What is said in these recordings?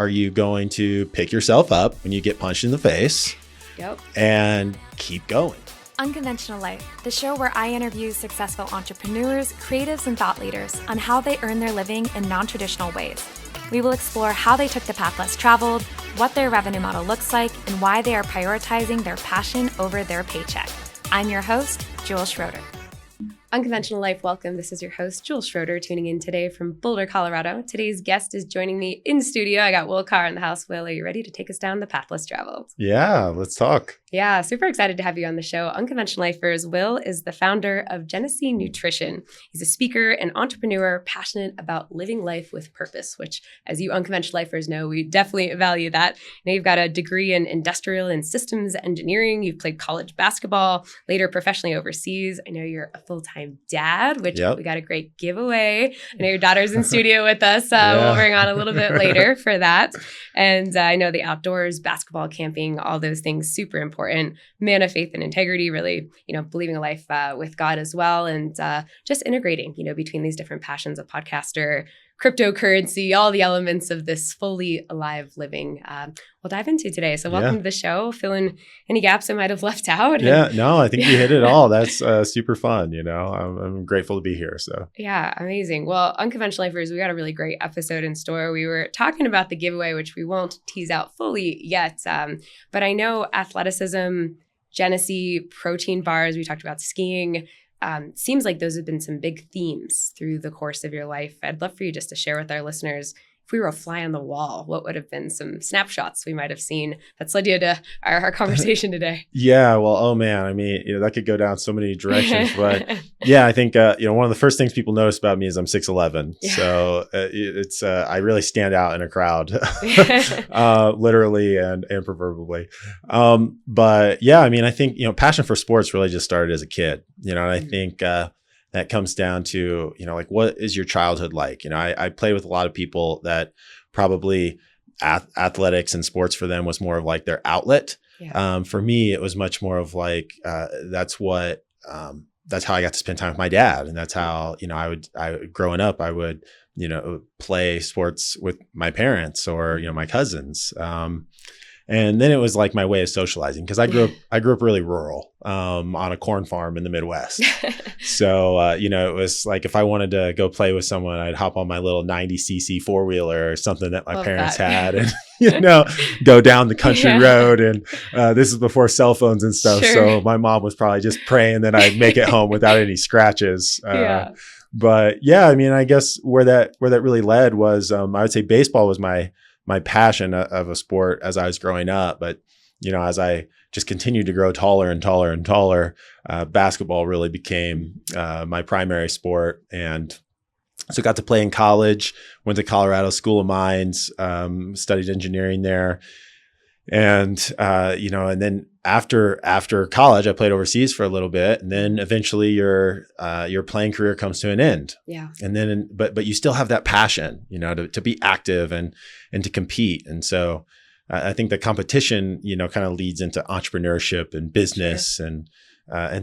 are you going to pick yourself up when you get punched in the face and keep going? Unconventional Life, the show where I interview successful entrepreneurs, creatives, and thought leaders on how they earn their living in non-traditional ways. We will explore how they took the path less traveled, what their revenue model looks like, and why they are prioritizing their passion over their paycheck. I'm your host, Jules Schroeder. Unconventional Life, welcome. This is your host, Jules Schroeder, tuning in today from Boulder, Colorado. Today's guest is joining me in studio. I got Will Carr in the house. Will, are you ready to take us down the path less traveled? Yeah, let's talk. Yeah, super excited to have you on the show. Unconventional Lifers, Will is the founder of Genesee Nutrition. He's a speaker and entrepreneur passionate about living life with purpose, which, as you unconventional lifers know, we definitely value that. Now, you've got a degree in industrial and systems engineering. You've played college basketball, later professionally overseas. I know you're a full-time dad, which we got a great giveaway. I know your daughter's in studio with us. We'll bring on a little bit later for that. And I know the outdoors, basketball, camping, all those things, super important. Man of faith and integrity, really, believing a life with God as well. And just integrating, between these different passions of podcaster, cryptocurrency, all the elements of this fully alive living we'll dive into today. So welcome to the show. Fill in any gaps I might have left out. No, I think you hit it all. That's super fun. I'm grateful to be here. So yeah, amazing. Well, Unconventional Lifers, we got a really great episode in store. We were talking about the giveaway, which we won't tease out fully yet. But I know athleticism, Genesee, protein bars, we talked about skiing. Seems like those have been some big themes through the course of your life. I'd love for you just to share with our listeners, if we were a fly on the wall, what would have been some snapshots we might have seen that's led you to our conversation today? Yeah, well, oh man, I mean, that could go down so many directions. But yeah, I think, one of the first things people notice about me is I'm 6'11". Yeah. So it's I really stand out in a crowd, literally and proverbially. But yeah, I mean, I think, passion for sports really just started as a kid, and I think that comes down to, what is your childhood like? I played with a lot of people that probably athletics and sports for them was more of like their outlet. Yeah. For me, it was much more of like, that's how I got to spend time with my dad. And that's how, growing up, I would, play sports with my parents or, my cousins. And then it was like my way of socializing because I grew up really rural on a corn farm in the Midwest. So, it was like if I wanted to go play with someone, I'd hop on my little 90cc four-wheeler or something that my parents had and, go down the country road. And this is before cell phones and stuff. Sure. So my mom was probably just praying that I'd make it home without any scratches. But yeah, I mean, I guess where that really led was I would say baseball was my passion of a sport as I was growing up. But, as I just continued to grow taller and taller and taller, basketball really became my primary sport. And so got to play in college, went to Colorado School of Mines, studied engineering there. And, and then after college, I played overseas for a little bit, and then eventually your playing career comes to an end. Yeah. And then, but you still have that passion, to be active and to compete. And so I think the competition, kind of leads into entrepreneurship and business and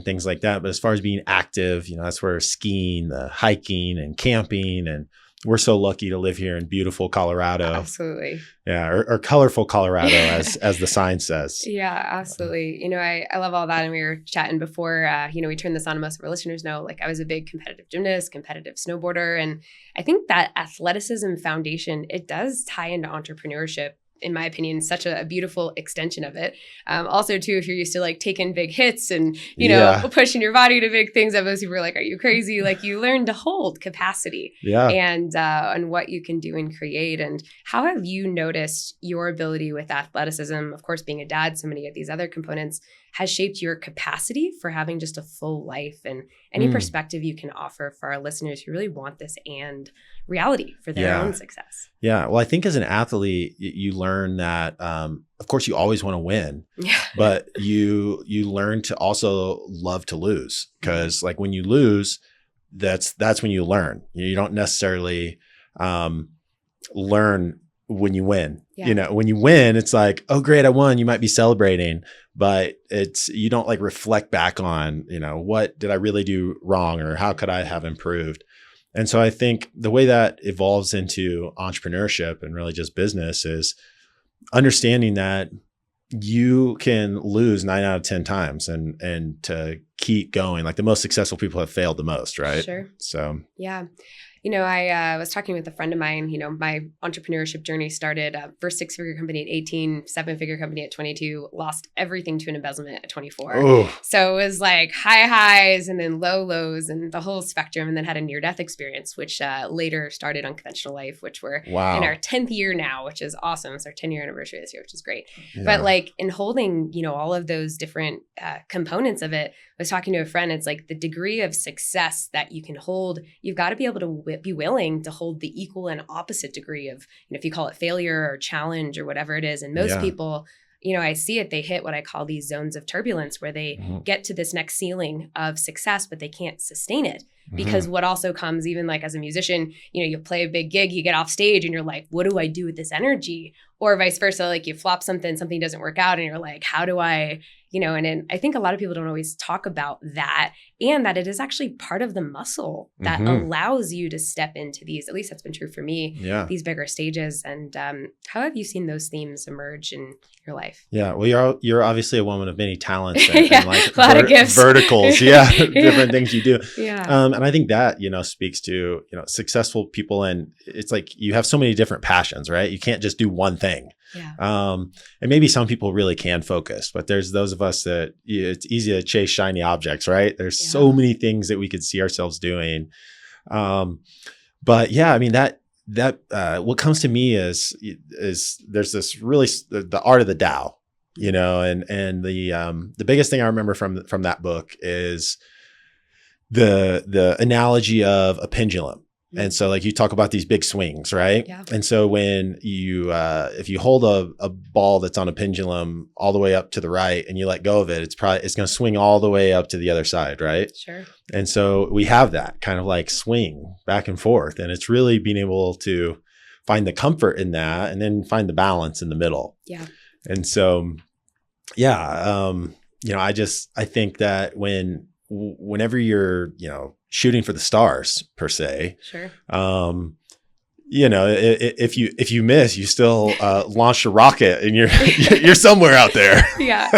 things like that. But as far as being active, that's where skiing, the hiking and camping, and we're so lucky to live here in beautiful Colorado. Absolutely. Yeah. Or colorful Colorado, as the sign says. Yeah, absolutely. I love all that. And we were chatting before, we turned this on, and most of our listeners know, like, I was a big competitive gymnast, competitive snowboarder. And I think that athleticism foundation, it does tie into entrepreneurship. In my opinion, such a beautiful extension of it. Also, too, if you're used to like taking big hits and, pushing your body to big things, most people are like, are you crazy? Like, you learn to hold capacity and what you can do and create. And how have you noticed your ability with athleticism, of course, being a dad, so many of these other components, has shaped your capacity for having just a full life, and any perspective you can offer for our listeners who really want this and reality for their own success? Yeah. Well, I think as an athlete, you learn that, of course, you always want to win, but you learn to also love to lose, because like when you lose, that's when you learn. You don't necessarily learn when you win. When you win, it's like, oh, great, I won. You might be celebrating, but you don't like reflect back on, what did I really do wrong, or how could I have improved? And so I think the way that evolves into entrepreneurship and really just business is understanding that you can lose 9 out of 10 times and to keep going. Like the most successful people have failed the most, right? Sure. So yeah. I was talking with a friend of mine. My entrepreneurship journey started first 6-figure company at 18, 7-figure company at 22, lost everything to an embezzlement at 24. Oh. So it was like high highs and then low lows and the whole spectrum, and then had a near-death experience, which later started Unconventional Life, which we're in our 10th year now, which is awesome. It's our 10-year anniversary this year, which is great. Yeah. But like in holding, all of those different components of it, I was talking to a friend, it's like the degree of success that you can hold, you've got to be able to be willing to hold the equal and opposite degree of, if you call it failure or challenge or whatever it is. And most people, I see it, they hit what I call these zones of turbulence where they get to this next ceiling of success, but they can't sustain it. Because what also comes, even like as a musician, you play a big gig, you get off stage and you're like, what do I do with this energy? Or vice versa, like you flop something doesn't work out and you're like, how do I, and I think a lot of people don't always talk about that, and that it is actually part of the muscle that allows you to step into these, at least that's been true for me, these bigger stages. And how have you seen those themes emerge in your life? Yeah, well, you're obviously a woman of many talents and, and like a lot of gifts. Verticals, different things you do. Yeah. And I think that, speaks to, successful people, and it's like you have so many different passions, right? You can't just do one thing. Yeah. And maybe some people really can focus, but there's those of us that it's easy to chase shiny objects, right? There's so many things that we could see ourselves doing. But yeah, I mean, that what comes to me is there's this really the art of the Tao, and the biggest thing I remember from that book is the analogy of a pendulum. And so like you talk about these big swings, right? Yeah. And so when you, if you hold a ball that's on a pendulum all the way up to the right and you let go of it, it's going to swing all the way up to the other side, right? Sure. And so we have that kind of like swing back and forth, and it's really being able to find the comfort in that and then find the balance in the middle. Yeah. And so, I think that whenever you're, shooting for the stars per se. Sure. If you miss, you still launch a rocket and you're somewhere out there. Yeah,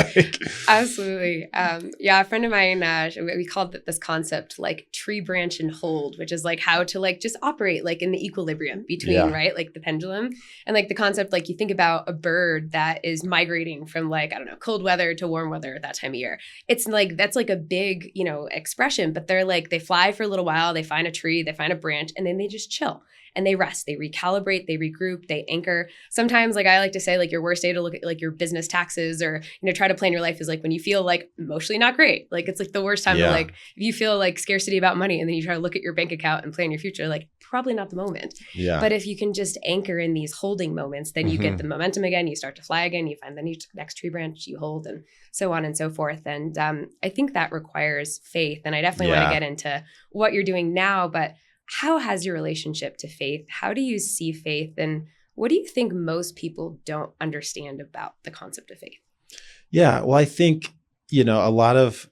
absolutely. A friend of mine, we called this concept like tree branch and hold, which is like how to like just operate like in the equilibrium between, right? Like the pendulum, and like the concept, like you think about a bird that is migrating from like, I don't know, cold weather to warm weather at that time of year. It's like, that's like a big, expression, but they're like, they fly for a little while, they find a tree, they find a branch, and then they just chill. And they rest, they recalibrate, they regroup, they anchor. Sometimes, like I like to say, like your worst day to look at like your business taxes or, try to plan your life is like when you feel like emotionally not great. Like it's like the worst time to like, if you feel like scarcity about money and then you try to look at your bank account and plan your future, like probably not the moment. Yeah. But if you can just anchor in these holding moments, then you get the momentum again, you start to fly again, you find the next tree branch you hold, and so on and so forth. And I think that requires faith. And I definitely want to get into what you're doing now, but how has your relationship to faith? How do you see faith? And what do you think most people don't understand about the concept of faith? Yeah, well, I think, a lot of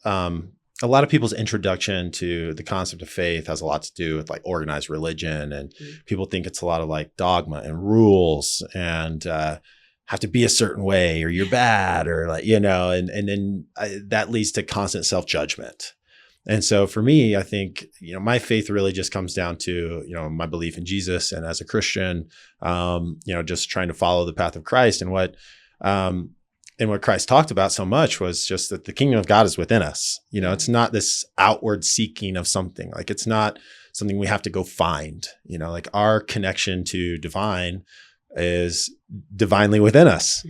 people's introduction to the concept of faith has a lot to do with like organized religion, and people think it's a lot of like dogma and rules and have to be a certain way or you're bad or like, and then that leads to constant self-judgment. And so for me, I think, my faith really just comes down to, my belief in Jesus, and as a Christian, just trying to follow the path of Christ. And what Christ talked about so much was just that the kingdom of God is within us. It's not this outward seeking of something. Like it's not something we have to go find, like our connection to divine is divinely within us.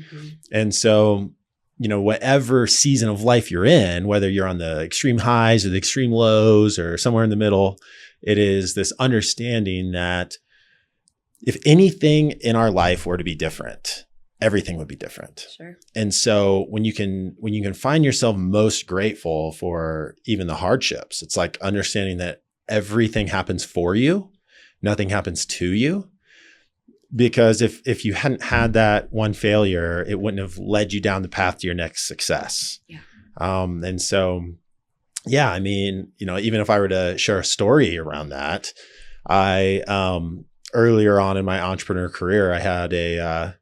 And so, whatever season of life you're in, whether you're on the extreme highs or the extreme lows or somewhere in the middle, it is this understanding that if anything in our life were to be different, everything would be different. Sure. And so when you can find yourself most grateful for even the hardships, it's like understanding that everything happens for you, nothing happens to you. Because if you hadn't had that one failure, it wouldn't have led you down the path to your next success. Yeah. And so, I mean, even if I were to share a story around that, I earlier on in my entrepreneur career, I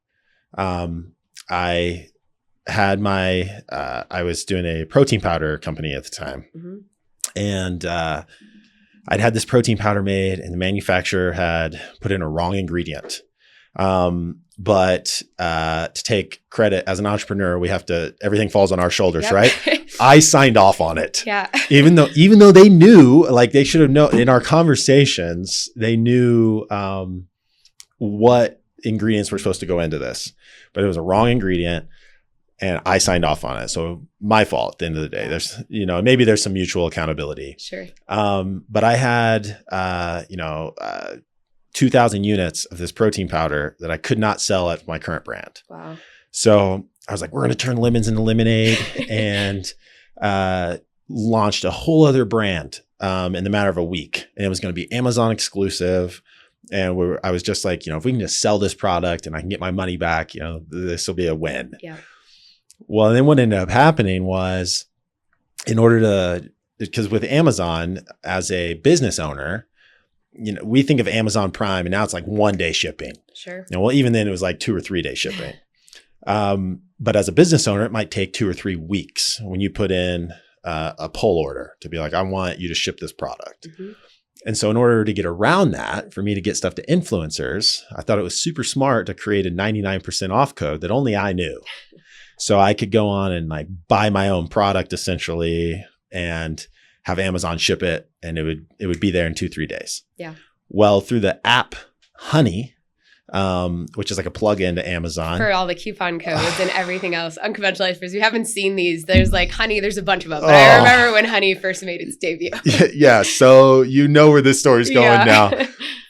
was doing a protein powder company at the time. Mm-hmm. And I'd had this protein powder made, and the manufacturer had put in a wrong ingredient. But to take credit as an entrepreneur, everything falls on our shoulders, yep. Right? I signed off on it. Yeah. Even though they knew, like they should have known in our conversations, they knew what ingredients were supposed to go into this, but it was a wrong ingredient. And I signed off on it. So my fault at the end of the day. There's, maybe there's some mutual accountability. Sure. But I had, 2,000 units of this protein powder that I could not sell at my current brand. Wow. So I was like, we're going to turn lemons into lemonade and launched a whole other brand in the matter of a week. And it was going to be Amazon exclusive. And I was just like, if we can just sell this product and I can get my money back, this will be a win. Yeah. Well, then what ended up happening was because with Amazon as a business owner, we think of Amazon Prime and now it's like 1 day shipping. Sure. Well, even then it was like 2 or 3 day shipping. But as a business owner, it might take 2 or 3 weeks when you put in a pull order to be like, I want you to ship this product. Mm-hmm. And so in order to get around that, for me to get stuff to influencers, I thought it was super smart to create a 99% off code that only I knew. So I could go on and like buy my own product essentially and have Amazon ship it, and it would be there in 2-3 days. Yeah. Well, through the app Honey, which is like a plug-in to Amazon. For all the coupon codes and everything else. Unconventional Lifers, you haven't seen these. There's like Honey, there's a bunch of them. But I remember when Honey first made its debut. Yeah. So you know where this story's going now.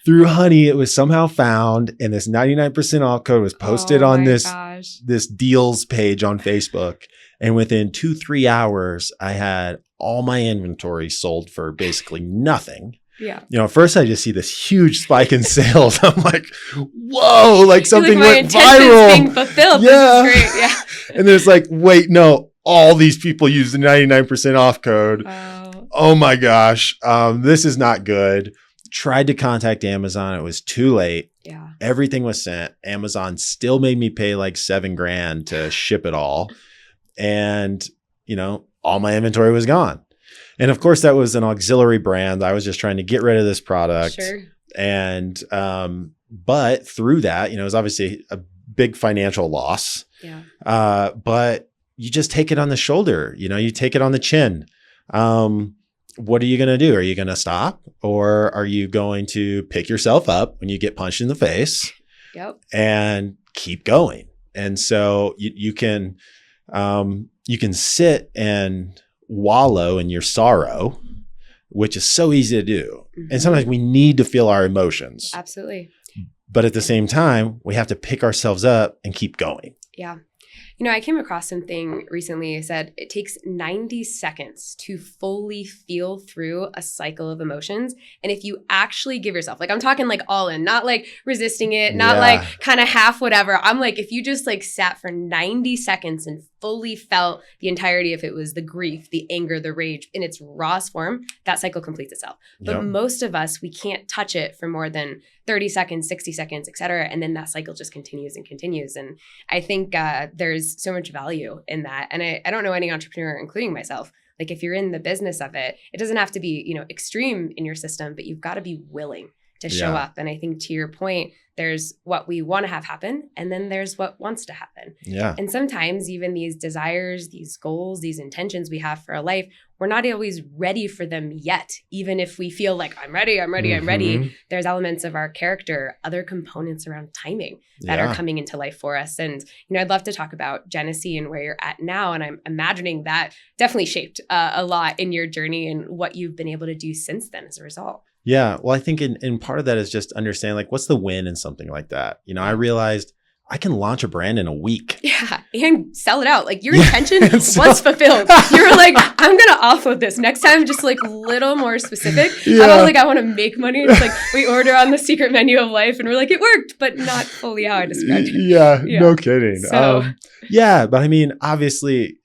Through Honey, it was somehow found, and this 99% off code was posted on this deals page on Facebook. And within 2-3 hours, I had all my inventory sold for basically nothing. Yeah. At first I just see this huge spike in sales. I'm like, whoa, like something went viral. Being fulfilled. Yeah. This is great. Yeah. And then it's like, wait, no, all these people use the 99% off code. Wow. Oh my gosh. This is not good. Tried to contact Amazon. It was too late. Yeah. Everything was sent. Amazon still made me pay like $7,000 to ship it all. And, all my inventory was gone. And of course, that was an auxiliary brand. I was just trying to get rid of this product. Sure. And, but through that, it was obviously a big financial loss. Yeah. But you just take it on the shoulder, you take it on the chin. What are you going to do? Are you going to stop, or are you going to pick yourself up when you get punched in the face? Yep. And keep going? And so you can sit and wallow in your sorrow, which is so easy to do. Mm-hmm. And sometimes we need to feel our emotions. Absolutely. But at the same time, we have to pick ourselves up and keep going. Yeah. I came across something recently. It said it takes 90 seconds to fully feel through a cycle of emotions. And if you actually give yourself, like I'm talking like all in, not like resisting it, not like kind of half whatever. I'm like, if you just like sat for 90 seconds and fully felt the entirety, if it was the grief, the anger, the rage in its rawest form, that cycle completes itself. But most of us, we can't touch it for more than 30 seconds, 60 seconds, et cetera. And then that cycle just continues and continues. And I think there's so much value in that. And I don't know any entrepreneur, including myself, like if you're in the business of it, it doesn't have to be, extreme in your system, but you've got to be willing to show up. And I think to your point, there's what we want to have happen, and then there's what wants to happen. Yeah. And sometimes even these desires, these goals, these intentions we have for a life, we're not always ready for them yet. Even if we feel like I'm ready, there's elements of our character, other components around timing that are coming into life for us. And, I'd love to talk about Genesee and where you're at now. And I'm imagining that definitely shaped a lot in your journey and what you've been able to do since then as a result. Yeah. Well, I think in part of that is just understanding like, what's the win in something like that? I realized I can launch a brand in a week. Yeah. And sell it out. Like your intention was fulfilled. You were like, I'm going to offload this. Next time, just like little more specific. Yeah. I don't like, I want to make money. It's like we order on the secret menu of life and we're like, it worked, but not fully how I described it. Yeah. No kidding. So, but obviously,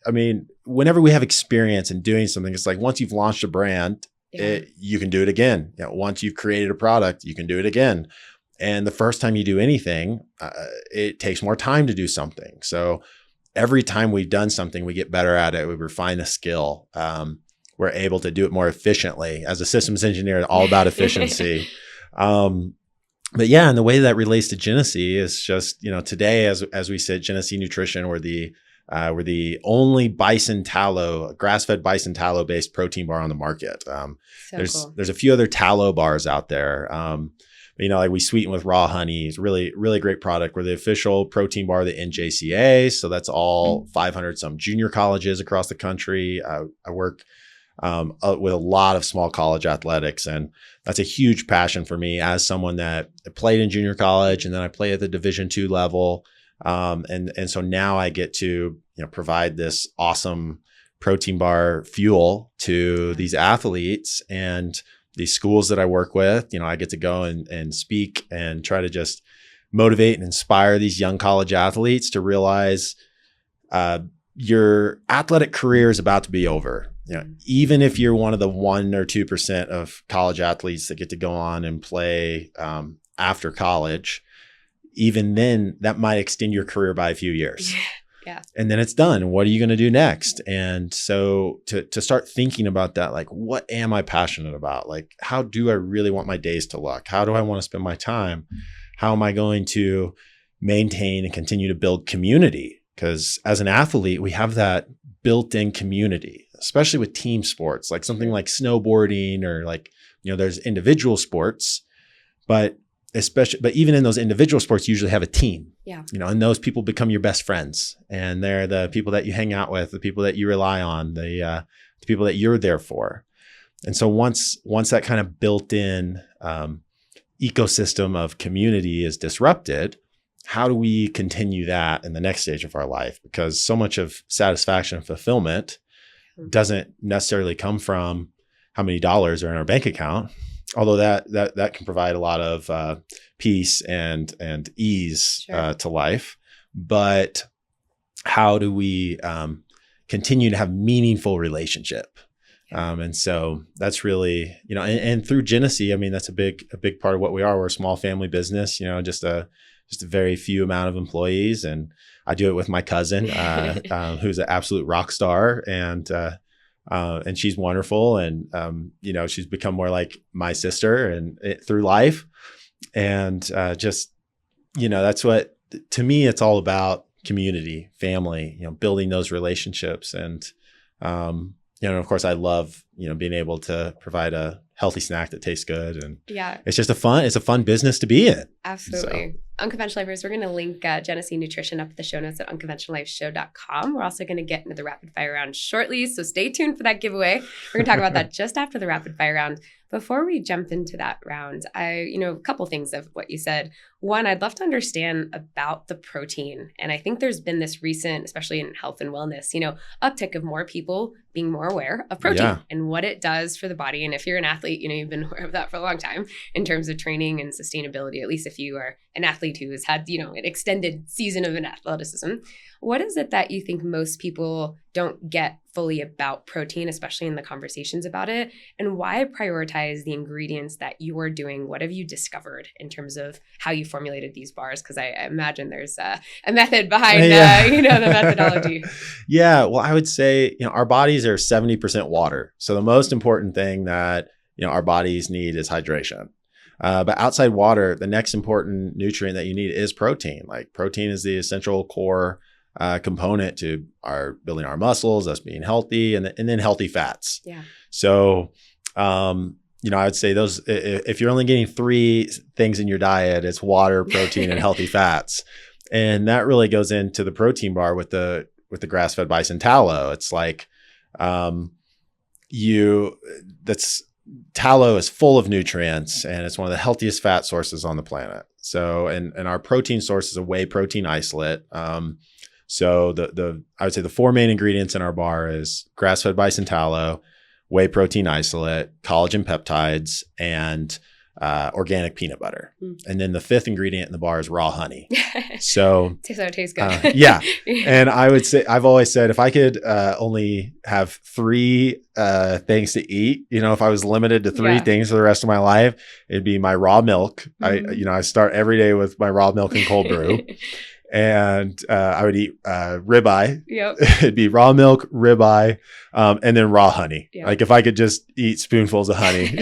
whenever we have experience in doing something, it's like once you've launched a brand, you can do it again. Once you've created a product, you can do it again. And the first time you do anything, it takes more time to do something. So every time we've done something, we get better at it. We refine the skill. We're able to do it more efficiently. As a systems engineer, all about efficiency. But yeah, and the way that relates to Genesee is just, today, as we said, Genesee Nutrition, we're the only bison tallow, grass-fed bison tallow based protein bar on the market. There's a few other tallow bars out there. Like we sweeten with raw honey. It's really, really great product. We're the official protein bar of the NJCA. So that's all 500 some junior colleges across the country. I work with a lot of small college athletics, and that's a huge passion for me as someone that played in junior college, and then I play at the Division II level. And so now I get to, provide this awesome protein bar fuel to these athletes and these schools that I work with. I get to go and speak and try to just motivate and inspire these young college athletes to realize, your athletic career is about to be over. Even if you're one of the 1 or 2% of college athletes that get to go on and play, after college, even then that might extend your career by a few years. Yeah. And then it's done. What are you going to do next? And so to start thinking about that, like, what am I passionate about? Like, how do I really want my days to look? How do I want to spend my time? How am I going to maintain and continue to build community? Because as an athlete, we have that built-in community, especially with team sports, like something like snowboarding or like, there's individual sports, but even in those individual sports, you usually have a team. Yeah. And those people become your best friends, and they're the people that you hang out with, the people that you rely on, the people that you're there for. And so once that kind of built-in ecosystem of community is disrupted, how do we continue that in the next stage of our life? Because so much of satisfaction and fulfillment doesn't necessarily come from how many dollars are in our bank account, although that can provide a lot of peace and ease to life. But how do we continue to have meaningful relationship? And so that's really, and through Genesee, that's a big part of what we are. We're a small family business, just a very few amount of employees. And I do it with my cousin, who's an absolute rock star, and she's wonderful. And, she's become more like my sister and through life. And that's what, to me, it's all about community, family, building those relationships. And, of course, I love, being able to provide a healthy snack that tastes good. And it's just it's a fun business to be in. Absolutely. So. Unconventional Lifers, we're going to link Genesee Nutrition up at the show notes at unconventionallifeshow.com. We're also going to get into the rapid fire round shortly, so stay tuned for that giveaway. We're going to talk about that just after the rapid fire round. Before we jump into that round, a couple things of what you said. One, I'd love to understand about the protein. And I think there's been this recent, especially in health and wellness, uptick of more people being more aware of protein and what it does for the body. And if you're an athlete, you've been aware of that for a long time in terms of training and sustainability, at least if you are an athlete who has had, an extended season of an athleticism. What is it that you think most people don't get fully about protein, especially in the conversations about it? And why prioritize the ingredients that you are doing? What have you discovered in terms of how you formulated these bars? Because I imagine there's a method behind, the methodology. Yeah. Well, I would say, our bodies are 70% water. So the most important thing that, our bodies need is hydration. But outside water, the next important nutrient that you need is protein. Like, protein is the essential core component to our building our muscles, us being healthy, and then healthy fats. Yeah. So, I would say those, if you're only getting 3 things in your diet, it's water, protein, and healthy fats. And that really goes into the protein bar with the grass-fed bison tallow. It's like, tallow is full of nutrients, and it's one of the healthiest fat sources on the planet. So, and our protein source is a whey protein isolate. So I would say the 4 main ingredients in our bar is grass-fed bison tallow, whey protein isolate, collagen peptides, and organic peanut butter. And then the fifth ingredient in the bar is raw honey. So it tastes good. yeah. And I've always said, if I could only have three things to eat, if I was limited to three things for the rest of my life, it'd be my raw milk. I start every day with my raw milk and cold brew. And I would eat ribeye. Yep. It'd be raw milk, ribeye, and then raw honey. Yep. Like if I could just eat spoonfuls of honey,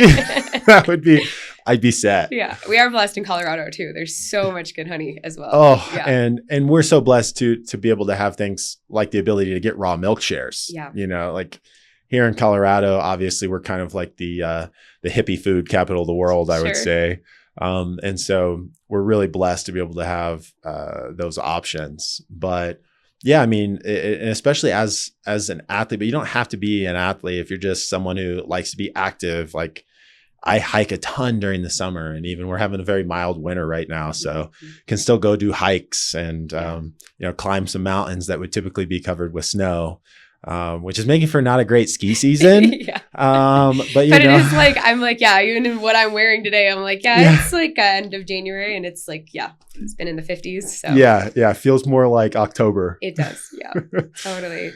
I'd be set. Yeah. We are blessed in Colorado too. There's so much good honey as well. Oh, and we're so blessed to be able to have things like the ability to get raw milk shares. Yeah. Like here in Colorado, obviously we're kind of like the hippie food capital of the world, I would say. And so we're really blessed to be able to have those options. But yeah, I mean, and especially as an athlete, but you don't have to be an athlete if you're just someone who likes to be active. Like I hike a ton during the summer, and even we're having a very mild winter right now, so can still go do hikes and climb some mountains that would typically be covered with snow. Which is making for not a great ski season. But it is like, I'm like, even in what I'm wearing today, I'm like, it's like end of January and it's like, it's been in the 50s. So it feels more like October. It does. Yeah, totally.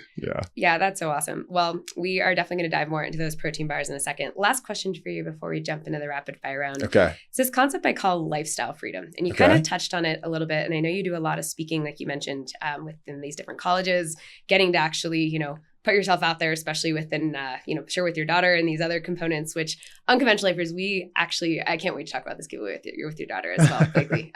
Yeah. That's so awesome. Well, we are definitely going to dive more into those protein bars in a second. Last question for you before we jump into the rapid fire round. Okay. It's this concept I call lifestyle freedom. And you kind of touched on it a little bit. And I know you do a lot of speaking, like you mentioned, within these different colleges, getting to actually, put yourself out there, especially within, share with your daughter and these other components, which unconventional lifers, I can't wait to talk about this giveaway with your daughter as well, Blakeley.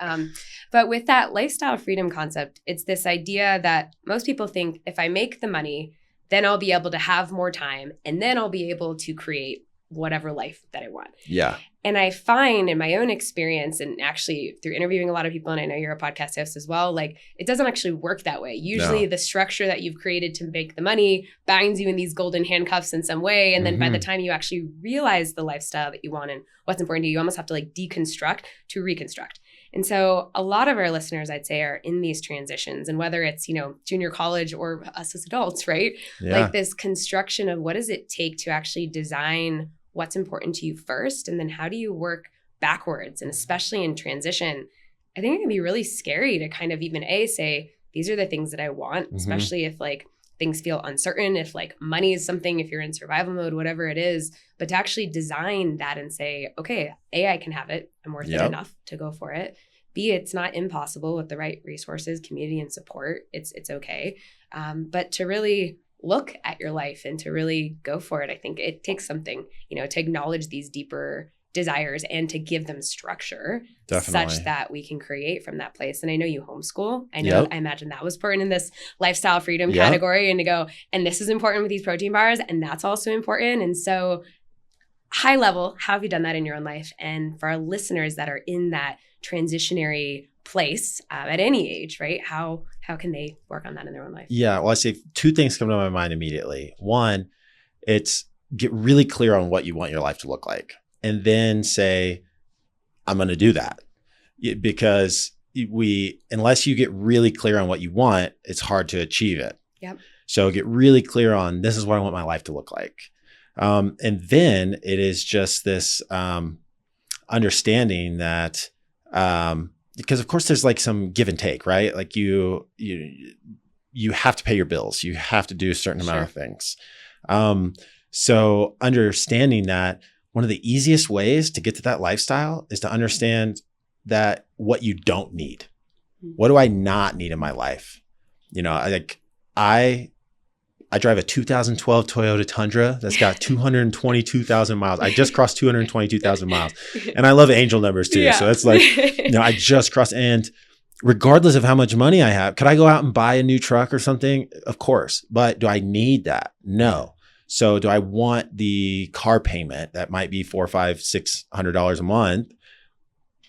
But with that lifestyle freedom concept, it's this idea that most people think if I make the money, then I'll be able to have more time and then I'll be able to create whatever life that I want. Yeah. And I find in my own experience and actually through interviewing a lot of people, and I know you're a podcast host as well, like it doesn't actually work that way. Usually the structure that you've created to make the money binds you in these golden handcuffs in some way. And then by the time you actually realize the lifestyle that you want and what's important to you, you almost have to like deconstruct to reconstruct. And so a lot of our listeners, I'd say, are in these transitions. And whether it's, junior college or us as adults, right? Yeah. Like this construction of what does it take to actually design what's important to you first, and then how do you work backwards? And especially in transition, I think it can be really scary to kind of even say, these are the things that I want, especially if like things feel uncertain, if like money is something, if you're in survival mode, whatever it is, but to actually design that and say, okay, A, I can have it. I'm worth it enough to go for it. B, it's not impossible with the right resources, community, and support. It's okay. But to really look at your life and to really go for it, I think it takes something, to acknowledge these deeper desires and to give them structure such that we can create from that place. And I know you homeschool. I imagine that was important in this lifestyle freedom category, and to go, and this is important with these protein bars, and that's also important. And so high level, how have you done that in your own life? And for our listeners that are in that transitionary place at any age, right? How can they work on that in their own life? Yeah, well, I say two things come to my mind immediately. One, it's get really clear on what you want your life to look like, and then say, I'm going to do that. Because unless you get really clear on what you want, it's hard to achieve it. Yep. So get really clear on, this is what I want my life to look like. And then it is just this understanding that, because of course there's like some give and take, right? Like you have to pay your bills. You have to do a certain amount of things. So understanding that one of the easiest ways to get to that lifestyle is to understand that what you don't need. What do I not need in my life? I drive a 2012 Toyota Tundra that's got 222,000 miles. I just crossed 222,000 miles. And I love angel numbers too. Yeah. So it's like, I just crossed. And regardless of how much money I have, could I go out and buy a new truck or something? Of course. But do I need that? No. So do I want the car payment that might be $400, $500, $600 a month?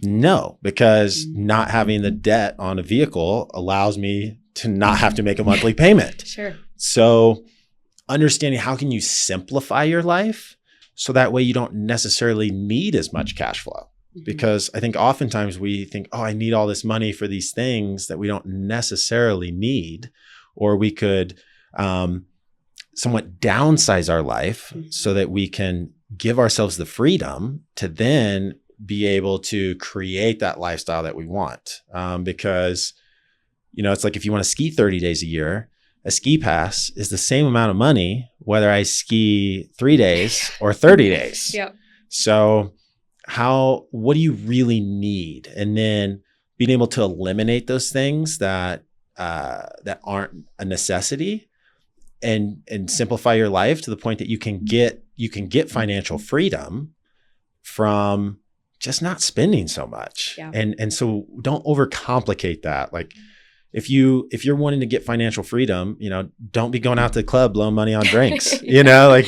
No, because not having the debt on a vehicle allows me to not have to make a monthly payment. Sure. So understanding how can you simplify your life so that way you don't necessarily need as much cash flow. Because I think oftentimes we think, I need all this money for these things that we don't necessarily need, or we could somewhat downsize our life so that we can give ourselves the freedom to then be able to create that lifestyle that we want. Because, it's like if you want to ski 30 days a year, a ski pass is the same amount of money, whether I ski 3 days or 30 days. Yep. So what do you really need? And then being able to eliminate those things that aren't a necessity and simplify your life to the point that you can get financial freedom from just not spending so much. Yeah. And so don't overcomplicate that. Like if you're wanting to get financial freedom, don't be going out to the club blowing money on drinks, like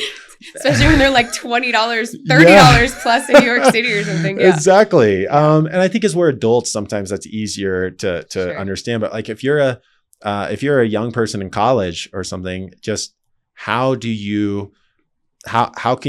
especially when they're like $20, $30 plus in New York City or something. Yeah. Exactly. And I think as we're adults, sometimes that's easier to understand. But like if you're a young person in college or something, just how can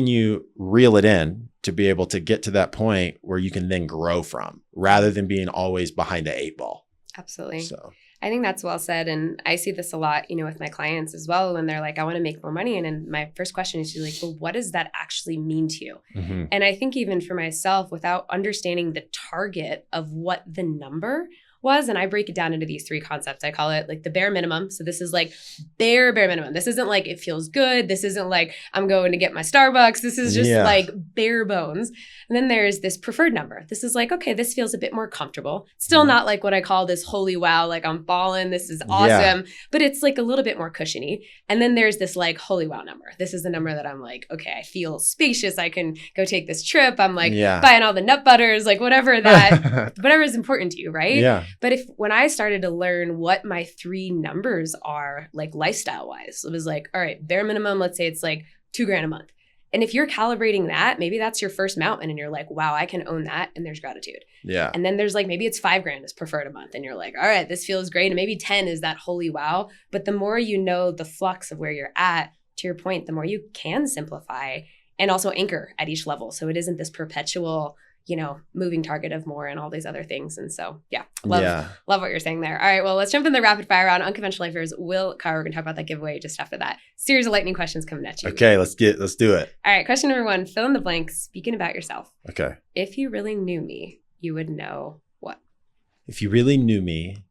you reel it in to be able to get to that point where you can then grow from, rather than being always behind the 8 ball? Absolutely. So I think that's well said. And I see this a lot, with my clients as well, when they're like, I want to make more money. And then my first question is like, well, what does that actually mean to you? Mm-hmm. And I think even for myself, without understanding the target of what the number was, and I break it down into these 3 concepts. I call it like the bare minimum. So this is like bare minimum. This isn't like it feels good. This isn't like I'm going to get my Starbucks. This is just like bare bones. And then there's this preferred number. This is like, okay, this feels a bit more comfortable. Still not like what I call this holy wow, like I'm balling. This is awesome. But it's like a little bit more cushiony. And then there's this like holy wow number. This is the number that I'm like, okay, I feel spacious. I can go take this trip. I'm like buying all the nut butters, like whatever is important to you, right? Yeah. But when I started to learn what my 3 numbers are, like lifestyle wise, it was like, all right, bare minimum, let's say it's like $2,000 a month. And if you're calibrating that, maybe that's your first mountain and you're like, wow, I can own that. And there's gratitude. Yeah. And then there's like, maybe it's $5,000 is preferred a month. And you're like, all right, this feels great. And maybe 10 is that holy wow. But the more you know the flux of where you're at, to your point, the more you can simplify and also anchor at each level. So it isn't this perpetual, moving target of more and all these other things. And so, love what you're saying there. All right, well, let's jump in the rapid fire round. Unconventional Lifers, Will Carr. We're going to talk about that giveaway just after that. Series of lightning questions coming at you. Okay, let's do it. All right, question number 1, fill in the blank, speaking about yourself. Okay. If you really knew me, you would know what? If you really knew me,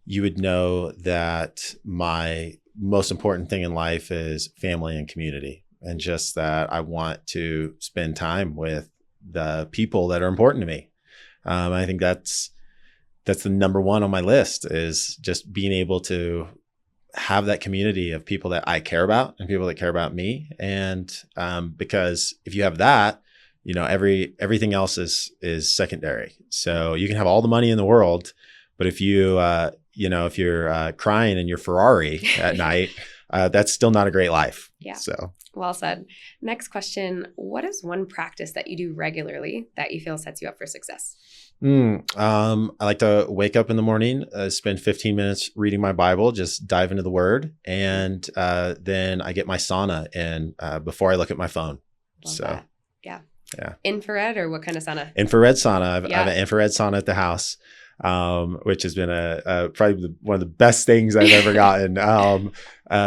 you would know that my most important thing in life is family and community, and just that I want to spend time with the people that are important to me. I think that's the number 1 on my list, is just being able to have that community of people that I care about and people that care about me. And because if you have that, everything else is secondary. So you can have all the money in the world, but if if you're crying in your Ferrari at night, that's still not a great life. Yeah. So well said. Next question. What is one practice that you do regularly that you feel sets you up for success? I like to wake up in the morning, spend 15 minutes reading my Bible, just dive into the Word. And then I get my sauna in before I look at my phone. Love that. Yeah. Yeah. Infrared, or what kind of sauna? Infrared sauna. I have an infrared sauna at the house, which has been probably one of the best things I've ever gotten.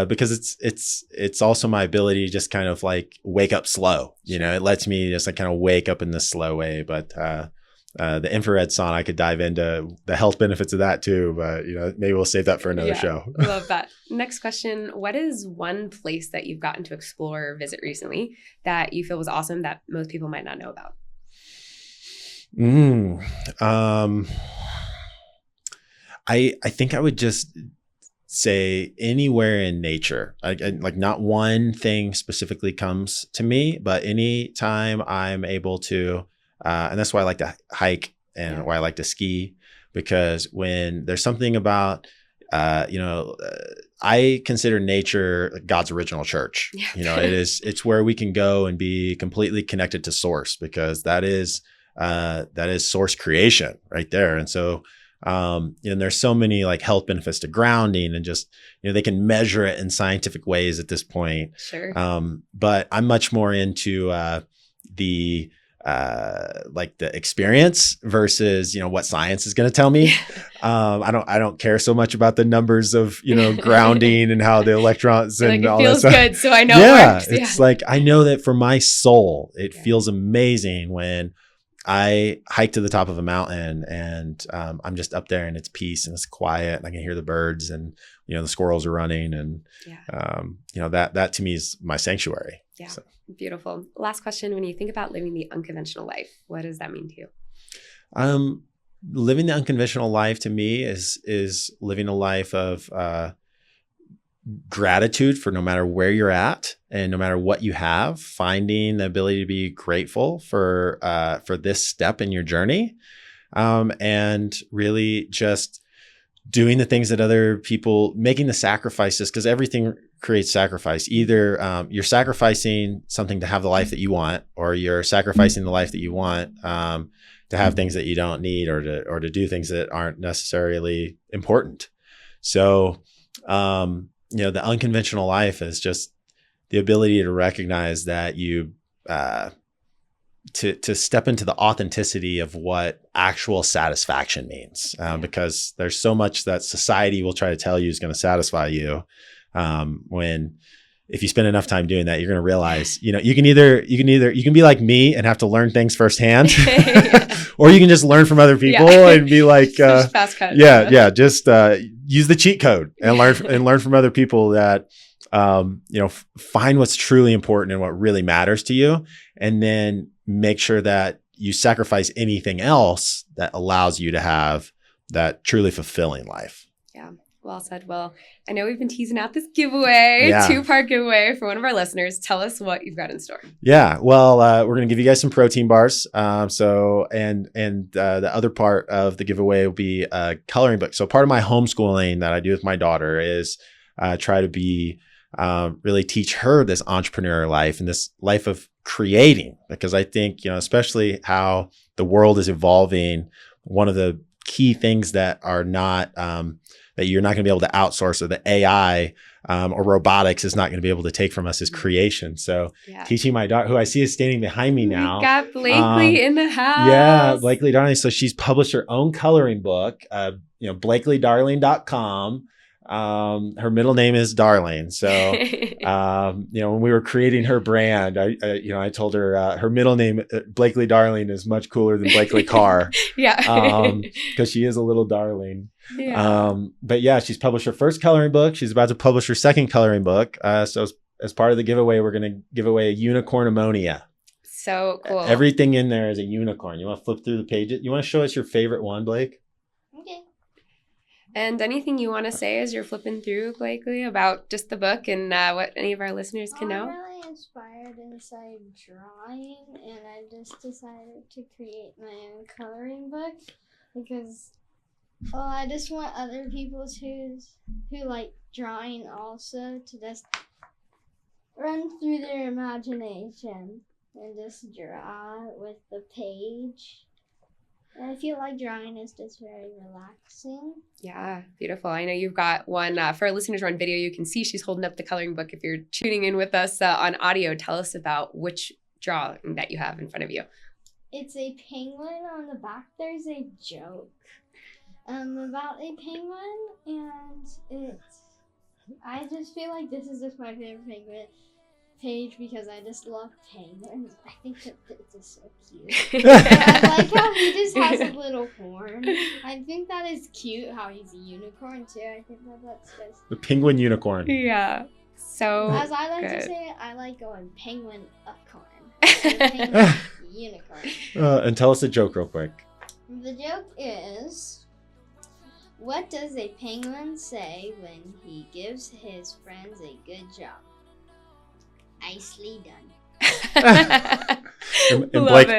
Because it's also my ability to just kind of like wake up slow. It lets me just like kind of wake up in this slow way. But the infrared sauna, I could dive into the health benefits of that too. But maybe we'll save that for another show. Love that. Next question. What is one place that you've gotten to explore or visit recently that you feel was awesome that most people might not know about? I think I would just say anywhere in nature. I like not one thing specifically comes to me, but anytime I'm able to, and that's why I like to hike and why I like to ski, because when there's something about, I consider nature God's original church. It's where we can go and be completely connected to source, because that is source creation right there. And so, and there's so many like health benefits to grounding, and just, they can measure it in scientific ways at this point. Sure. But I'm much more into, the experience versus, what science is going to tell me. I don't care so much about the numbers of, grounding and how the electrons and like all that. It feels that stuff. good. So I know it works. It's like, I know that for my soul, it feels amazing when I hike to the top of a mountain and I'm just up there and it's peace and it's quiet and I can hear the birds and, the squirrels are running and, that to me is my sanctuary. Yeah. So. Beautiful. Last question. When you think about living the unconventional life, what does that mean to you? Living the unconventional life to me is living a life of gratitude for no matter where you're at and no matter what you have, finding the ability to be grateful for this step in your journey, and really just doing the things that other people, making the sacrifices, because everything creates sacrifice. Either you're sacrificing something to have the life that you want, or you're sacrificing the life that you want to have things that you don't need, or to do things that aren't necessarily important. So, the unconventional life is just the ability to recognize that you to step into the authenticity of what actual satisfaction means, because there's so much that society will try to tell you is going to satisfy you. When if you spend enough time doing that, you're going to realize, you can be like me and have to learn things firsthand, or you can just learn from other people and be like, fast cut. Just use the cheat code and learn from other people that, find what's truly important and what really matters to you. And then make sure that you sacrifice anything else that allows you to have that truly fulfilling life. Yeah. Well said. Well, I know we've been teasing out this giveaway, 2-part giveaway for one of our listeners. Tell us what you've got in store. Yeah. Well, we're going to give you guys some protein bars. The other part of the giveaway will be a coloring book. So part of my homeschooling that I do with my daughter is try to be really teach her this entrepreneur life and this life of creating, because I think, especially how the world is evolving, one of the key things that are not, that you're not going to be able to outsource, or the AI or robotics is not going to be able to take from us is creation. So teaching my daughter, who I see is standing behind me now. We got Blakeley in the house. Yeah, Blakeley Darling. So she's published her own coloring book, BlakeleyDarling.com. Her middle name is Darling. So, when we were creating her brand, I told her, her middle name, Blakeley Darling, is much cooler than Blakeley Carr. Cause she is a little darling. But she's published her first coloring book. She's about to publish her second coloring book. So as part of the giveaway, we're going to give away a unicorn ammonia. So cool. Everything in there is a unicorn. You want to flip through the pages? You want to show us your favorite one, Blake? Okay. And anything you want to say as you're flipping through, Blakeley, about just the book and what any of our listeners can know? I'm really inspired inside drawing, and I just decided to create my own coloring book because, I just want other people who like drawing also to just run through their imagination and just draw with the page. And I feel like drawing is just very relaxing. Yeah, beautiful. I know you've got one, for our listeners who are on video, you can see she's holding up the coloring book. If you're tuning in with us on audio, tell us about which drawing that you have in front of you. It's a penguin. On the back, there's a joke about a penguin, and I just feel like this is just my favorite penguin page because I just love penguins. I think that it's just so cute. I like how he just has a little horn. I think that is cute how he's a unicorn too. I think that's just the penguin unicorn. Yeah. So as I like good. to say it, I like going penguin upcorn. Penguin unicorn. And tell us a joke real quick. The joke is, what does a penguin say when he gives his friends a good job? Nicely done. and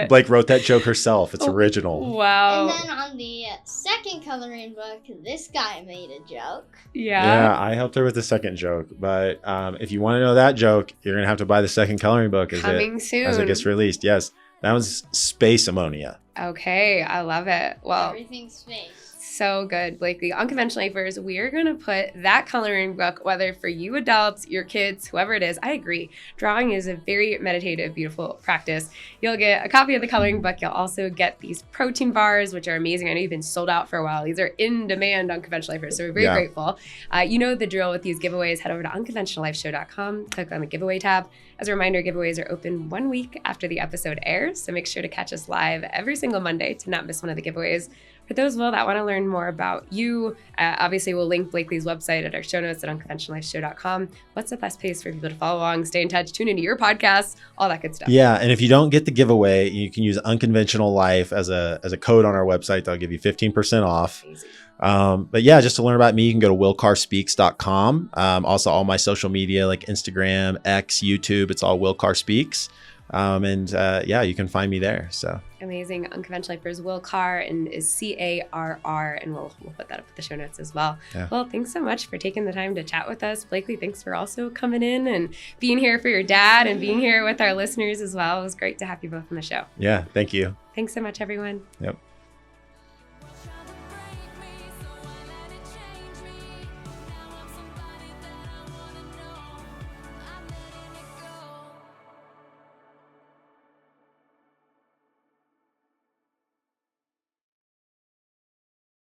Blake wrote that joke herself. It's original. And Wow. then on the second coloring book, this guy made a joke. Yeah, I helped her with the second joke. But if you want to know that joke, you're going to have to buy the second coloring book Coming soon. as it gets released. Yes, that was space ammonia. Okay, I love it. Well, Everything's space. so good, Blakeley. Unconventional Lifers, we are going to put that coloring book, whether for you adults, your kids, whoever it is. I agree. Drawing is a very meditative, beautiful practice. You'll get a copy of the coloring book. You'll also get these protein bars, which are amazing. I know you've been sold out for a while. These are in demand, Unconventional Lifers. So we're very grateful. You know the drill with these giveaways. Head over to unconventionallifeshow.com, click on the giveaway tab. As a reminder, giveaways are open 1 week after the episode airs. So make sure to catch us live every single Monday to not miss one of the giveaways. For those, Will, that want to learn more about you, obviously we'll link Blakeley's website at our show notes at unconventionallifeshow.com. What's the best place for people to follow along, stay in touch, tune into your podcast, all that good stuff? Yeah, and if you don't get the giveaway, you can use Unconventional Life as a code on our website. That'll give you 15% off. Amazing. But yeah, just to learn about me, you can go to willcarspeaks.com. Also all my social media like Instagram, X, YouTube, it's all Will Carr Speaks. Yeah, you can find me there. So amazing. Unconventional Lifers, Will Carr, and is Carr, and we'll put that up with the show notes as well. Yeah. Well, thanks so much for taking the time to chat with us. Blakeley, thanks for also coming in and being here for your dad and being here with our listeners as well. It was great to have you both on the show. Yeah, thank you. Thanks so much, everyone. Yep.